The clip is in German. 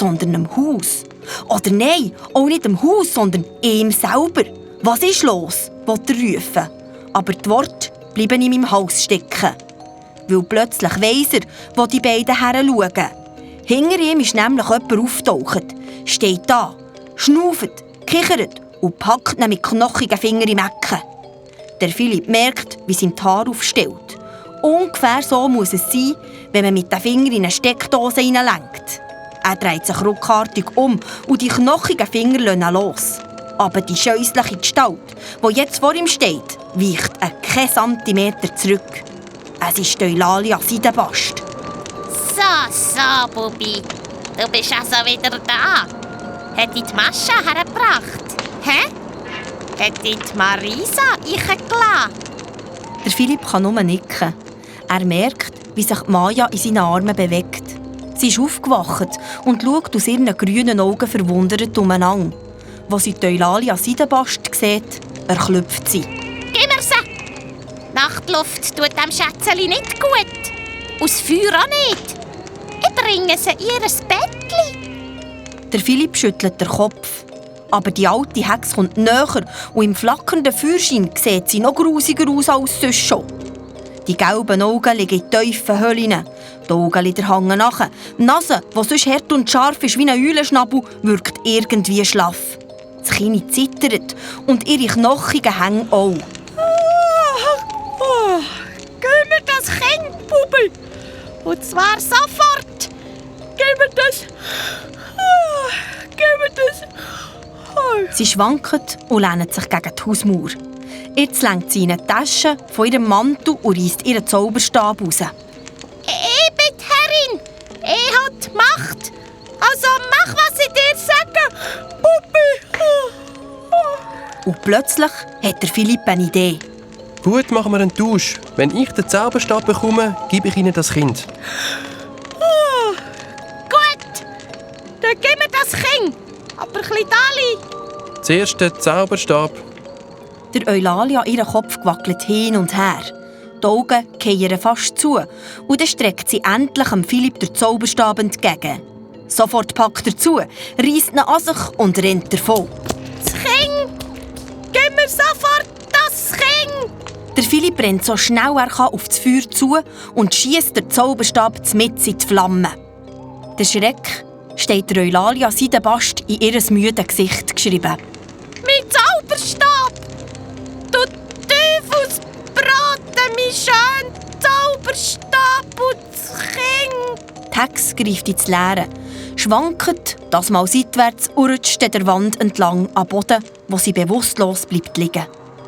sondern am Haus. Oder nein, auch nicht am Haus, sondern ihm selber. «Was ist los?» will er rufen. Aber die Worte bleiben in meinem Hals stecken. Weil plötzlich weiss er, wo die beiden heranschauen. Hinter ihm ist nämlich jemand auftaucht, steht da, schnauft, kichert und packt ihn mit knochigen Fingern im Ecken. Der Philipp merkt, wie sein Haar aufstellt. Ungefähr so muss es sein, wenn man mit den Fingern in eine Steckdose hineinlenkt. Er dreht sich ruckartig um und die knochigen Finger lassen los. Aber die scheußliche Gestalt, die jetzt vor ihm steht, weicht keinen Zentimeter zurück. Es ist Eulalia Seidenbast. So, Bubi. Du bist also wieder da. Hat dich die Mascha hergebracht? Hä? Hat dich die Marisa eingeladen? Der Philipp kann nur nicken. Er merkt, wie sich Maja in seinen Armen bewegt. Sie ist aufgewacht und schaut aus ihren grünen Augen verwundert umeinander. Als sie Eulalia Seidenbast sieht, erklüpft sie. Gib mir sie! Nachtluft tut dem Schätzeli nicht gut. Aus Feuer auch nicht. Ich bringe sie in ihr Bettchen. Der Philipp schüttelt den Kopf. Aber die alte Hex kommt näher und im flackernden Feuerschein sieht sie noch grusiger aus als sonst schon. Die gelben Augen liegen in tiefen Höhlen. Die Augenlider hängen nach. Die Nase, die sonst hart und scharf ist wie ein Eulenschnabel, wirkt irgendwie schlaff. Das Kinn zittert und ihre knochigen Hänge auch. Gib mir das Kind, Bubi! Und zwar sofort! Gib mir das! Gib mir das! Sie schwankt und lehnt sich gegen die Hausmauer. Jetzt lenkt sie in eine Tasche von ihrem Mantel und reisst ihren Zauberstab raus. Ich bin die Herrin! Ich habe die Macht! Also mach, was ich dir sage! Bubi! Und plötzlich hat der Philipp eine Idee. Gut, machen wir einen Tausch. Wenn ich den Zauberstab bekomme, gebe ich Ihnen das Kind. Gut! Dann gib mir das Kind! Aber ein bisschen Dali! Zuerst den Zauberstab. Der Eulalia ihren Kopf gewackelt hin und her. Die Augen fallen ihr fast zu und dann streckt sie endlich dem Philipp den Zauberstab entgegen. Sofort packt er zu, reisst ihn an sich und rennt davon. Das Kind! Gib mir sofort das Kind! Der Philipp rennt so schnell er kann auf das Feuer zu und schiesst den Zauberstab mitten in die Flammen. Der Schreck steht der Eulalia Seidenbast in ihr müdes Gesicht geschrieben. Mein Zauberstab! Du Teufelsbraten, mein schöner Zauberstab und das Kind! Die Hex greift ins Leere, schwankt, das mal seitwärts und rutscht der Wand entlang am Boden, wo sie bewusstlos bleibt liegen.